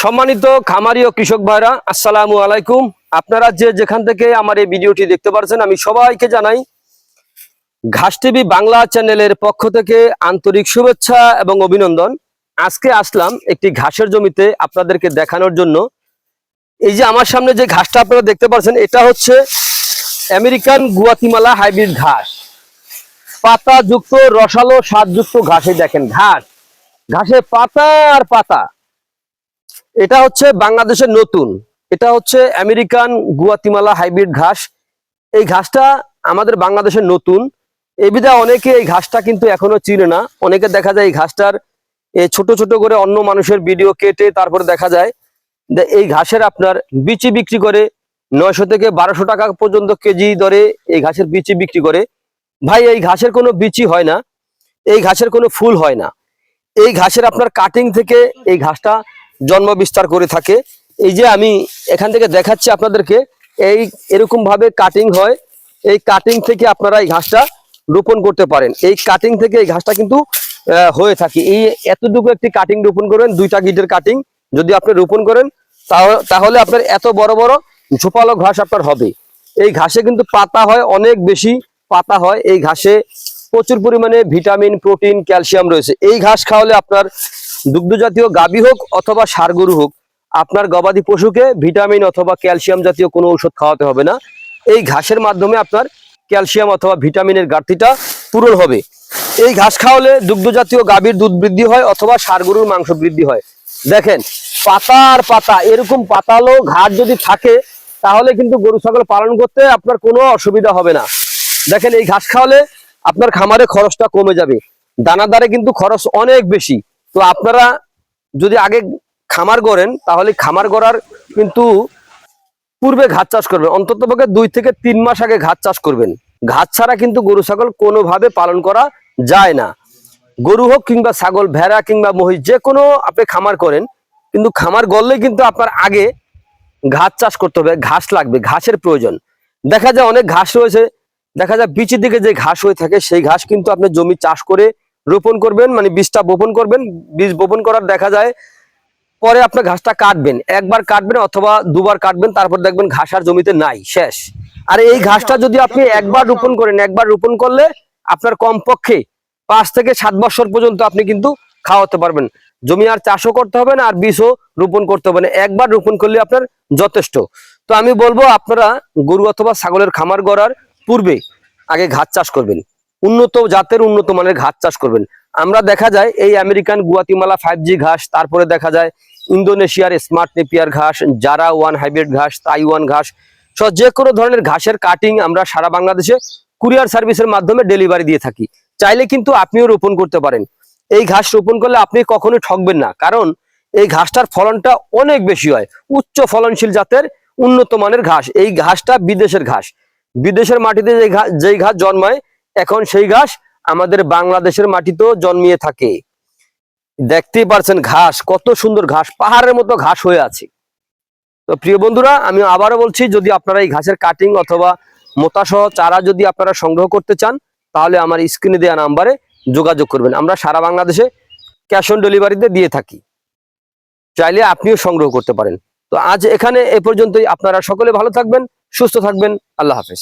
সম্মানিত খামারি ও কৃষক ভাইরা, আসসালামু আলাইকুম। আপনারা যে যেখান থেকে আমার এই ভিডিওটি দেখতে পাচ্ছেন, আমি সবাইকে জানাই ঘাস টিভি বাংলা চ্যানেলের পক্ষ থেকে আন্তরিক শুভেচ্ছা এবং অভিনন্দন। আজকে আসলাম একটি ঘাসের জমিতে আপনাদেরকে দেখানোর জন্য। এই যে আমার সামনে যে ঘাসটা আপনারা দেখতে পাচ্ছেন, এটা হচ্ছে আমেরিকান গুয়াতিমালা হাইব্রিড ঘাস। পাতা যুক্ত রসালো স্বাদযুক্ত ঘাসে দেখেন, ঘাসে পাতা আর পাতা। এটা হচ্ছে বাংলাদেশের নতুন, এটা হচ্ছে আমেরিকান গুয়াতিমালা হাইব্রিড ঘাস। এই ঘাসটা আমাদের বাংলাদেশের নতুন, এই বিধায় অনেকে এই ঘাসটা কিন্তু এখনো চিনে না। অনেকে দেখা যায় এই ঘাসটার ছোট ছোট করে অন্য মানুষের ভিডিও কেটে তারপরে দেখা যায় এই ঘাসের আপনার বিচি বিক্রি করে 900 থেকে 1200 টাকা পর্যন্ত কেজি দরে এই ঘাসের বিচি বিক্রি করে। ভাই, এই ঘাসের কোনো বিচি হয় না, এই ঘাসের কোনো ফুল হয় না। এই ঘাসের আপনার কাটিং থেকে এই ঘাসটা জন্ম বিস্তার করে থাকে। এই যে আমি এখান থেকে দেখাচ্ছি আপনাদেরকে, এরকম ভাবে কাটিং হয়। এই কাটিং থেকে আপনারা এই ঘাসটা রোপণ করতে পারেন। এই কাটিং থেকে এই ঘাসটা কিন্তু হয়ে থাকে। এই এতটুকু একটি কাটিং রোপণ করবেন, 2টা গিটের কাটিং যদি আপনি রোপণ করেন, তাহলে আপনার এত বড় বড় ঝোপালো ঘাস আপনার হবে। এই ঘাসে কিন্তু পাতা হয়, অনেক বেশি পাতা হয়। এই ঘাসে প্রচুর পরিমাণে ভিটামিন, প্রোটিন, ক্যালসিয়াম রয়েছে। এই ঘাস খাওয়ালে আপনার দুগ্ধ জাতীয় গাভী হোক অথবা ষাঁড় গরু হোক, আপনার গবাদি পশুকে ভিটামিন অথবা ক্যালসিয়াম জাতীয় কোনো ঔষধ খাওয়াতে হবে না। এই ঘাসের মাধ্যমে আপনার ক্যালসিয়াম অথবা ভিটামিনের ঘাটতিটা পূরণ হবে। এই ঘাস খাওয়ালে দুগ্ধ জাতীয় গাভীর দুধ বৃদ্ধি হয় অথবা ষাঁড় গরুর মাংস বৃদ্ধি হয়। দেখেন, পাতা আর পাতা, এরকম পাতালো ঘাস যদি থাকে তাহলে কিন্তু গরু ছাগল পালন করতে আপনার কোনো অসুবিধা হবে না। দেখেন, এই ঘাস খাওয়ালে আপনার খামারে খরচটা কমে যাবে। দানাদারে কিন্তু খরচ অনেক বেশি। তো আপনারা যদি আগে খামার গড়েন, তাহলে খামার গড়ার কিন্তু পূর্বে ঘাস চাষ করবেন, অন্তত পক্ষে 2 থেকে 3 মাস আগে ঘাস চাষ করবেন। ঘাস ছাড়া কিন্তু গরু ছাগল কোনোভাবে পালন করা যায় না। গরু হোক কিংবা ছাগল, ভেড়া কিংবা মহিষ, যে কোনো আপনি খামার করেন, কিন্তু খামার গড়লে কিন্তু আপনার আগে ঘাস চাষ করতে হবে। ঘাস লাগবে, ঘাসের প্রয়োজন। দেখা যায় অনেক ঘাস রয়েছে, দেখা যায় বিচের দিকে যে ঘাস হয়ে থাকে, সেই ঘাস কিন্তু আপনি জমি চাষ করে রোপণ করবেন, মানে বীজটা বপন করবেন। বীজ বপন করার দেখা যায় পরে আপনি ঘাসটা কাটবেন, একবার কাটবেন অথবা 2বার কাটবেন, তারপর দেখবেন ঘাস আর জমিতে নাই, শেষ। আর এই ঘাসটা যদি আপনি একবার রোপণ করেন, একবার রোপণ করলে আপনার কমপক্ষে 5 থেকে 7 বছর পর্যন্ত আপনি কিন্তু খাওয়াতে পারবেন। জমি আর চাষও করতে হবে না, আর বীজও রোপণ করতে হবে না, একবার রোপণ করলে আপনার যথেষ্ট। তো আমি বলবো আপনারা গরু অথবা ছাগলের খামার গড়ার পূর্বে আগে ঘাস চাষ করবেন, উন্নত জাতের উন্নত মানের ঘাস চাষ করবেন। আমরা দেখা যায় এই আমেরিকান গুয়াতিমালা 5G ঘাস, তারপরে দেখা যায় ইন্দোনেশিয়ার স্মার্ট নেপিয়ার ঘাস, জারা 1 হাইব্রিড ঘাস, তাইওয়ান ঘাস, যে কোনো ধরনের ঘাসের কাটিং আমরা সারা বাংলাদেশে কুরিয়ার সার্ভিসের মাধ্যমে ডেলিভারি দিয়ে থাকি। চাইলে কিন্তু আপনিও রোপণ করতে পারেন। এই ঘাস রোপণ করলে আপনি কখনোই ঠকবেন না, কারণ এই ঘাসটার ফলনটা অনেক বেশি হয়। উচ্চ ফলনশীল জাতের উন্নত মানের ঘাস। এই ঘাসটা বিদেশের ঘাস, বিদেশের মাটিতে যেই ঘাস জন্মায়, এখন সেই ঘাস আমাদের বাংলাদেশের মাটিতেও জন্মিয়ে থাকে। দেখতেই পারছেন ঘাস, কত সুন্দর ঘাস, পাহাড়ের মতো ঘাস হয়ে আছে। তো প্রিয় বন্ধুরা, আমি আবারও বলছি, যদি আপনারা এই ঘাসের কাটিং অথবা মোতাসহ চারা যদি আপনারা সংগ্রহ করতে চান, তাহলে আমার স্ক্রিনে দেওয়া নাম্বারে যোগাযোগ করবেন। আমরা সারা বাংলাদেশে ক্যাশ অন ডেলিভারিতে দিয়ে থাকি, চাইলে আপনিও সংগ্রহ করতে পারেন। তো আজ এখানে এ পর্যন্তই। আপনারা সকলে ভালো থাকবেন, সুস্থ থাকবেন। আল্লাহ হাফেজ।